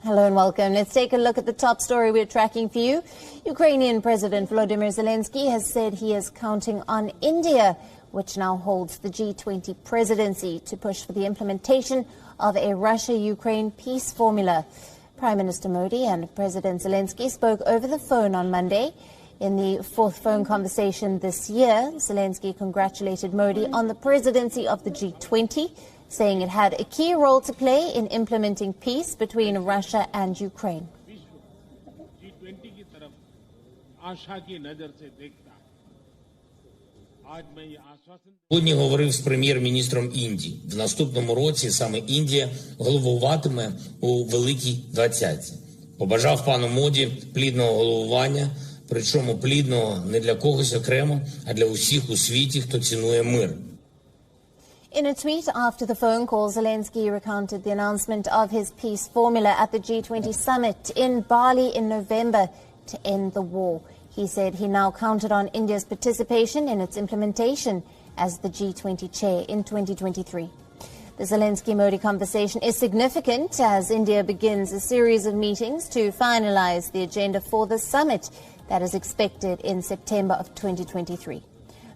Hello and welcome. Let's take a look at the top story we're tracking for you. Ukrainian President Volodymyr Zelensky has said he is counting on India, which now holds the G20 presidency, to push for the implementation of a Russia-Ukraine peace formula. Prime Minister Modi and President Zelensky spoke over the phone on Monday. In the fourth phone conversation this year, Zelensky congratulated Modi on the presidency of the G20, saying it had a key role to play in implementing peace between Russia and Ukraine. Сьогодні говорив з прем'єр-міністром Індії. В наступному році саме Індія головуватиме у Великій Двадцятці. Побажав пану Моді плідного головування, причому плідного не для когось окремо, а для усіх у світі, хто цінує мир. In a tweet after the phone call, Zelensky recounted the announcement of his peace formula at the G20 summit in Bali in November to end the war. He said he now counted on India's participation in its implementation as the G20 chair in 2023. The Zelensky-Modi conversation is significant as India begins a series of meetings to finalize the agenda for the summit that is expected in September of 2023.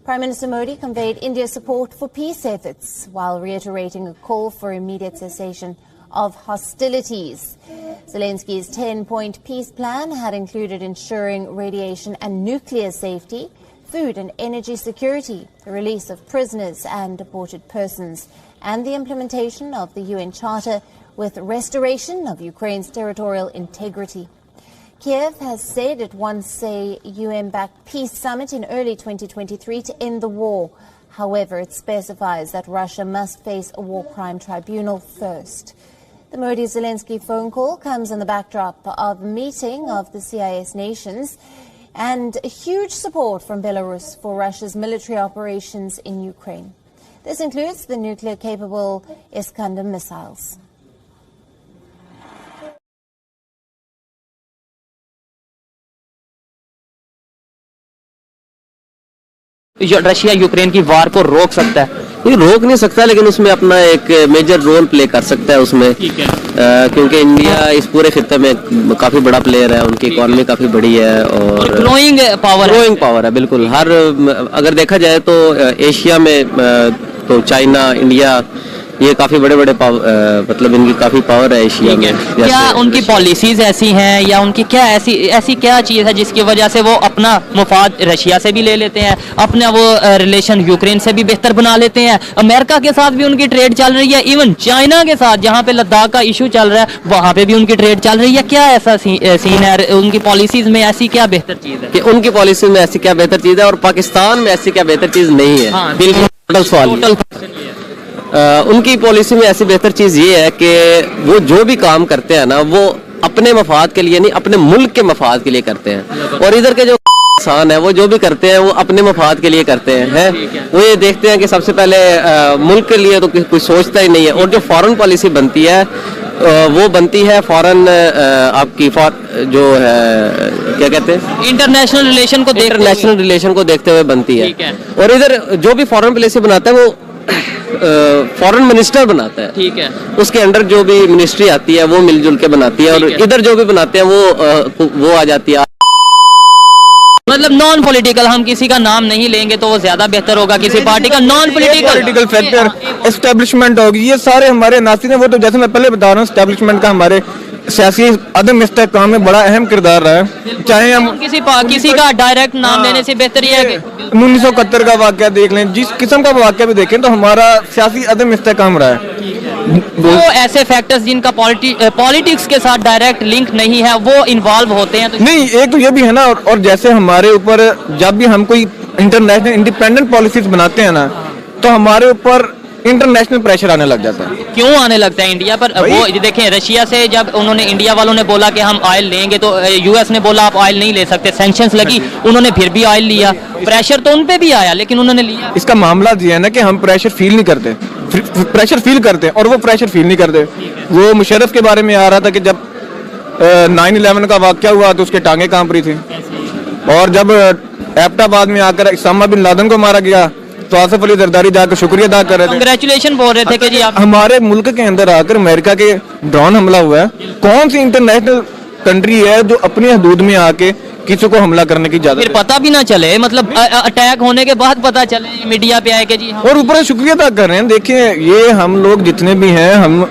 Prime Minister Modi conveyed India's support for peace efforts while reiterating a call for immediate cessation of hostilities. Zelensky's 10-point peace plan had included ensuring radiation and nuclear safety, food and energy security, the release of prisoners and deported persons, and the implementation of the UN Charter with restoration of Ukraine's territorial integrity. Kiev has said it wants a UN-backed peace summit in early 2023 to end the war. However, it specifies that Russia must face a war crime tribunal first. The Modi-Zelensky phone call comes in the backdrop of a meeting of the CIS nations and huge support from Belarus for Russia's military operations in Ukraine. This includes the nuclear-capable Iskander missiles. Russia Ukraine की वार को रोक सकता है? ये रोक नहीं सकता, लेकिन उसमें अपना एक मेजर रोल प्ले कर सकता है उसमें, क्योंकि इंडिया इस पूरे खित्ते में काफी बड़ा प्लेयर है, उनकी इकोनॉमी काफी बड़ी है और ग्रोइंग पावर है बिल्कुल। हर अगर देखा जाए तो एशिया में तो चाइना, इंडिया, ये काफी बड़े मतलब इनकी काफी पावर है एशिया में। क्या उनकी पॉलिसीज ऐसी हैं या उनकी क्या ऐसी क्या चीज है जिसकी वजह से वो अपना मुफाद रशिया से भी ले लेते हैं, अपना वो रिलेशन यूक्रेन से भी बेहतर बना लेते हैं? अमेरिका के साथ भी उनकी ट्रेड चल रही है, इवन चाइना के साथ जहाँ पे लद्दाख का इशू चल रहा है वहाँ पे भी उनकी ट्रेड चल रही है। क्या ऐसा सीन है उनकी पॉलिसीज में? ऐसी क्या बेहतर चीज है कि उनकी पॉलिसी में ऐसी क्या बेहतर चीज है और पाकिस्तान में ऐसी क्या बेहतर चीज नहीं है? बिल्कुल टोटल सवाल। उनकी पॉलिसी में ऐसी बेहतर चीज ये है कि वो जो भी काम करते हैं ना, वो अपने मफाद के लिए नहीं, अपने मुल्क के मफाद के लिए करते हैं। और इधर के जो इंसान है वो जो भी करते हैं वो अपने मफाद के लिए करते हैं। वो ये देखते हैं कि सबसे पहले मुल्क के लिए तो कोई सोचता ही नहीं है। और जो फॉरेन पॉलिसी बनती है वो बनती है फॉरेन आपकी जो है क्या कहते हैं, इंटरनेशनल रिलेशन को देखते हुए बनती है। और इधर जो भी फॉरेन पॉलिसी बनाता है वो फॉरेन मिनिस्टर बनाता है, ठीक है, उसके अंडर जो भी मिनिस्ट्री आती है वो मिलजुल के बनाती है। और इधर जो भी बनाते हैं वो आ जाती है। मतलब नॉन पॉलिटिकल, हम किसी का नाम नहीं लेंगे तो वो ज्यादा बेहतर होगा, किसी पार्टी का नॉन पॉलिटिकल फैक्टर एस्टेब्लिशमेंट होगी। ये सारे हमारे नासिर हैं, वो तो जैसे मैं पहले बता रहा हूँ एस्टेब्लिशमेंट का हमारे सियासी अदम इस्तेहकाम में बड़ा अहम किरदार रहा है। चाहे हम किसी का डायरेक्ट नाम लेने से बेहतर ये है कि 1971 का वाकया देख लें, जिस किस्म का वाकया भी देखें तो हमारा सियासी अदम इस्तेहकाम रहा है। वो ऐसे फैक्टर्स जिनका पॉलिटिक्स के साथ डायरेक्ट लिंक नहीं है वो इन्वॉल्व होते हैं तो नहीं, एक तो ये भी है ना। और जैसे हमारे ऊपर जब भी हम कोई इंटरनेशनल इंडिपेंडेंट पॉलिसीज बनाते हैं ना, तो हमारे ऊपर इंटरनेशनल प्रेशर आने लग जाता है। क्यों आने लगता है इंडिया पर? वो देखें, रशिया से जब उन्होंने, इंडिया वालों ने बोला कि हम ऑयल लेंगे तो यूएस ने बोला आप ऑयल नहीं ले सकते, सैंक्शंस लगी, उन्होंने फिर भी ऑयल लिया। प्रेशर तो उन पे भी आया लेकिन उन्होंने लिया। इसका मामला ये है ना कि हम प्रेशर फील नहीं करते, प्रेशर फील करते हैं और वो प्रेशर फील नहीं करते। वो मुशर्रफ के बारे में आ रहा था कि जब 9/11 का वाकया हुआ तो उसके टांगे कांप रही थी, और जब एबटाबाद में आकर उसामा बिन लादेन को मारा गया तो आसिफ अली जरदारी जाकर शुक्रिया अदा कर रहे थे। कंग्रेचुलेशन बोल रहे थे कि जी आप हमारे मुल्क के अंदर आकर अमेरिका के ड्रोन हमला हुआ है, कौन सी इंटरनेशनल कंट्री है जो अपनी हदूद में आके किसी को हमला करने की इजाजत फिर पता भी ना चले, मतलब अटैक होने के बाद पता चले मीडिया पे आए कि जी और ऊपर से शुक्रिया अदा कर रहे हैं। देखिए ये हम लोग जितने भी हैं हम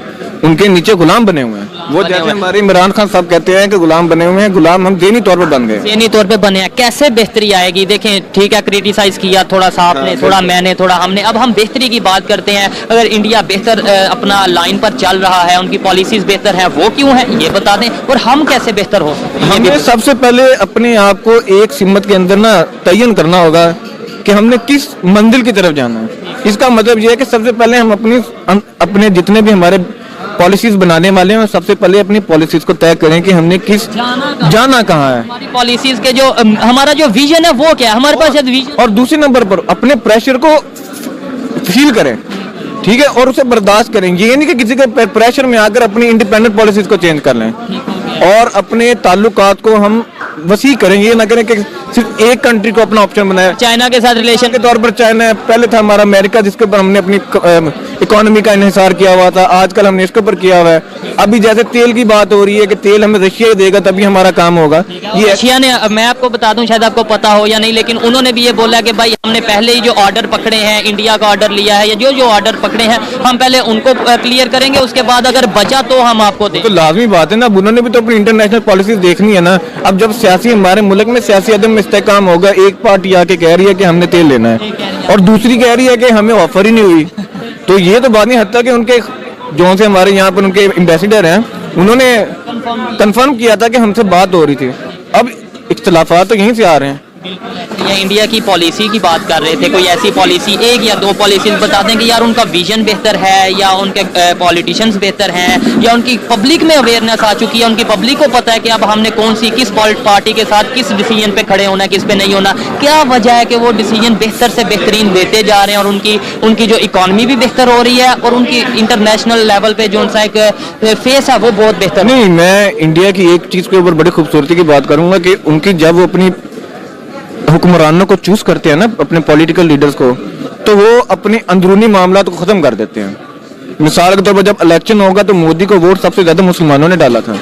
उनके नीचे गुलाम बने हुए हैं। वो जैसे हमारे इमरान खान साहब कहते हैं कि गुलाम बने हुए हैं, गुलाम हम ज़हनी तौर पर बन गए, ज़हनी तौर पे बने हैं। कैसे बेहतरी आएगी? देखें ठीक है, क्रिटिसाइज किया थोड़ा सा आपने, थोड़ा मैंने, थोड़ा हमने, अब हम बेहतरी की बात करते हैं। अगर इंडिया बेहतर अपना लाइन पर चल रहा है, उनकी पॉलिसीज बेहतर है, वो क्यों है ये बता दें, और हम कैसे बेहतर हो सकते हैं? हमें सबसे पहले अपने आप को एक सिमत के अंदर ना तयन करना होगा कि हमने किस मंजिल की तरफ जाना है। इसका मतलब यह है कि सबसे पहले हम अपने जितने भी हमारे पॉलिसीज बनाने वाले हैं, सबसे पहले अपनी पॉलिसीज को तय करें कि हमने किस जाना कहाँ है, हमारी पॉलिसीज के जो हमारा जो विजन है वो क्या है, हमारे पास विजन। और दूसरे नंबर पर अपने प्रेशर को फील करें, ठीक है, और उसे बर्दाश्त करें। ये नहीं कि किसी के प्रेशर में आकर अपनी इंडिपेंडेंट पॉलिसीज को चेंज कर लें, और अपने ताल्लुकात को हम वसी करें। ये ना करें कि सिर्फ एक कंट्री को अपना ऑप्शन बनाया। चाइना के साथ रिलेशन के तौर पर चाइना है, पहले था हमारा अमेरिका जिसके ऊपर हमने अपनी इकोनॉमी का इन्हिसार किया हुआ था, आजकल हमने इसके ऊपर किया हुआ है। अभी जैसे तेल की बात हो रही है कि तेल हमें रशिया देगा तभी हमारा काम होगा। ये रशिया ने, मैं आपको बता दूं, शायद आपको पता हो या नहीं, लेकिन उन्होंने भी ये बोला कि भाई हमने पहले ही जो ऑर्डर पकड़े हैं, इंडिया का ऑर्डर लिया है या जो जो ऑर्डर पकड़े हैं, हम पहले उनको क्लियर करेंगे, उसके बाद अगर बचा तो हम आपको दें। तो लाजमी बात है ना, उन्होंने भी तो अपनी इंटरनेशनल पॉलिसीज देखनी है ना। अब जब सियासी हमारे मुल्क में सियासी अदम इस्तेहकाम होगा, एक पार्टी आके कह रही है कि हमने तेल लेना है और दूसरी कह रही है कि हमें ऑफर ही नहीं हुई, तो ये तो बात नहीं। हत्ता कि उनके जो से हमारे यहाँ पर उनके एम्बेसडर हैं, उन्होंने कंफर्म किया था कि हमसे बात हो रही थी। अब इख्तलाफात तो यहीं से आ रहे हैं। या इंडिया की पॉलिसी की बात कर रहे थे, कोई ऐसी पॉलिसी, एक या दो पॉलिसीज बता दें कि यार उनका विजन बेहतर है, या उनके पॉलिटिशियंस बेहतर हैं, या उनकी पब्लिक में अवेयरनेस आ चुकी है, उनकी पब्लिक को पता है कि अब हमने कौन सी किस पार्टी के साथ किस डिसीजन पे खड़े होना है, किस पे नहीं होना। क्या वजह है कि वो डिसीजन बेहतर से बेहतरीन लेते जा रहे हैं, और उनकी जो इकॉनमी भी बेहतर हो रही है, और उनकी इंटरनेशनल लेवल पे जो उनका एक फेस है वो बहुत बेहतर। नहीं, मैं इंडिया की एक चीज के ऊपर बड़ी खूबसूरती की बात करूंगा कि उनकी जब वो अपनी हुक्मरानों को चूज करते हैं ना, अपने पॉलिटिकल लीडर्स को, तो वो अपने अंदरूनी मामला को खत्म कर देते हैं। मिसाल के तौर पर जब इलेक्शन होगा तो मोदी को वोट सबसे ज्यादा मुसलमानों ने डाला था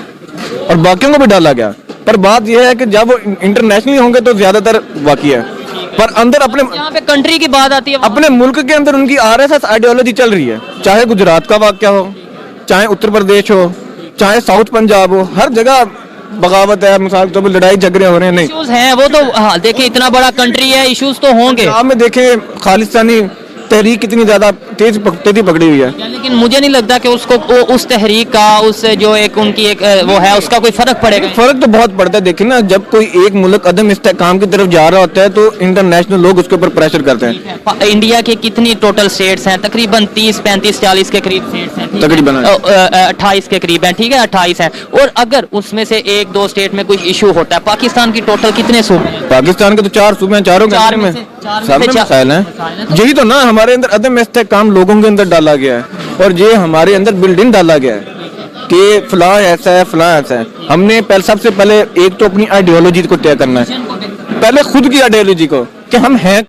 और बाकियों को भी डाला गया, पर बात यह है कि जब वो इंटरनेशनली होंगे तो ज्यादातर बाकी है, पर अंदर अपने यहाँ पे कंट्री की बात आती है, अपने मुल्क के अंदर उनकी आरएसएस आइडियोलॉजी चल रही है। चाहे गुजरात का वाकया हो, चाहे उत्तर प्रदेश हो, चाहे साउथ पंजाब हो, हर जगह बगावत है, मिसाल तो लड़ाई झगड़े हो रहे हैं। नहीं, इश्यूज हैं वो तो, हाँ देखिए इतना बड़ा कंट्री है, इश्यूज तो होंगे। आप में देखें खालिस्तानी तहरीक कितनी ज्यादा तेजी पकड़ी हुई है, लेकिन मुझे नहीं लगता कि उसको उस तहरीक का, उस जो एक उनकी एक वो है, उसका कोई फर्क पड़ेगा। फर्क तो बहुत पड़ता है। देखिए ना, जब कोई एक मुल्क अदम इस्तेहकाम की तरफ जा रहा होता है तो इंटरनेशनल लोग उसके ऊपर प्रेशर करते हैं। इंडिया के कितनी टोटल स्टेट्स हैं? तकरीबन 30, 35, 40 के करीब स्टेट्स हैं, तकरीबन 28 के करीब हैं, ठीक है 28 हैं। और अगर उसमें से एक दो स्टेट में कुछ इशू होता है, पाकिस्तान की टोटल कितने सूबे हैं? पाकिस्तान के तो 4 सूबे हैं, चारों में सब में मसाइल हैं। यही तो ना हमारे अंदर अदम इस्तेहकाम लोगों के अंदर डाला गया है, और ये हमारे अंदर बिल्डिंग डाला गया है कि फलां ऐसा है, फलां ऐसा है। हमने सबसे पहले एक तो अपनी आइडियोलॉजी को तय करना है, पहले खुद की आइडियोलॉजी को कि हम हैं